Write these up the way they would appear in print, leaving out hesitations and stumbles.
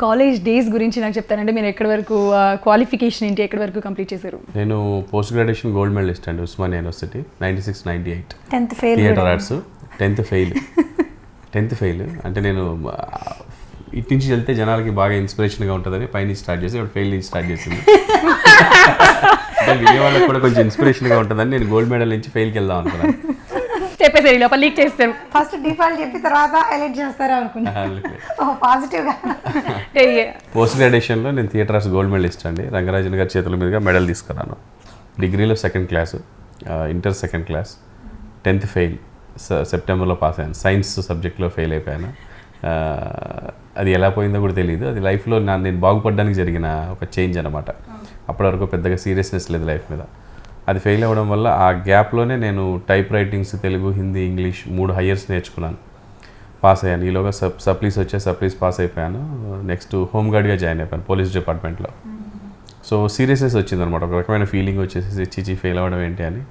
College days గురించి నాకు చెప్తానంటే మీరు ఎక్కడి వరకు క్వాలిఫికేషన్ ఏంటి, ఎక్కడి వరకు కంప్లీట్ చేశారు? నేను పోస్ట్ గ్రాడ్యుయేషన్ గోల్డ్ మెడలిస్ట్ అండి Osmania university 96-98. 10th fail theatre arts. 10th fail అంటే నేను ఇటు నుంచి వెళ్తే జనాలకి బాగా ఇన్స్పిరేషన్గా ఉంటుందని పైనుంచి స్టార్ట్ చేసి ఇప్పుడు ఫెయిల్ నుంచి స్టార్ట్ చేసింది. అంటే విజయవాడకి కూడా కొంచెం ఇన్స్పిరేషన్గా ఉంటుందని నేను గోల్డ్ మెడల్ నుంచి ఫెయిల్కి వెళ్దాం అనుకున్నాను. చెప్పేసారు లోపల లీక్ చేస్తారు. ఫస్ట్ డిఫాల్ట్ చెప్పి తర్వాత హైలైట్ చేస్తారు అనుకున్నా. పాజిటివ్గా. పోస్ట్ గ్రాడ్యుయేషన్లో నేను థియేటర్ ఆర్ట్స్ గోల్డ్ మెడలిస్ట్ అండి. రంగరాజన్ గారి చేతుల మీదుగా మెడల్ తీసుకున్నాను. డిగ్రీలో 2nd class, inter 2nd class, 10th fail, సెప్టెంబర్లో పాస్ అయ్యాను. సైన్స్ సబ్జెక్ట్లో ఫెయిల్ అయిపోయాను. అది ఎలా పోయిందో కూడా తెలియదు. అది లైఫ్లో నేను బాగుపడడానికి జరిగిన ఒక చేంజ్ అనమాట. అప్పటి వరకు పెద్దగా సీరియస్నెస్ లేదు లైఫ్ మీద. అది ఫెయిల్ అవ్వడం వల్ల ఆ గ్యాప్లోనే నేను type writings, Telugu, Hindi, English 3 హైయర్స్ నేర్చుకున్నాను. పాస్ అయ్యాను. ఈలోగా సప్లీస్ పాస్ అయిపోయాను. నెక్స్ట్ హోమ్ గార్డ్గా జాయిన్ అయిపోయాను పోలీస్ డిపార్ట్మెంట్లో. సో సీరియస్నెస్ వచ్చిందనమాట. ఒక రకమైన ఫీలింగ్ వచ్చేసి చిచి ఫెయిల్ అవ్వడం ఏంటి అని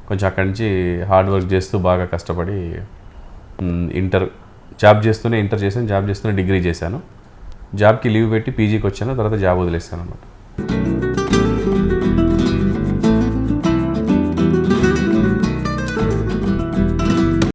కొంచెం అక్కడి నుంచి హార్డ్ వర్క్ చేస్తూ బాగా కష్టపడి జాబ్ చేస్తూనే ఇంటర్ చేశాను, జాబ్ చేస్తూనే డిగ్రీ చేశాను. జాబ్కి లీవ్ పెట్టి పీజీకి వచ్చాను. తర్వాత జాబ్ వదిలేస్తాను అనమాట.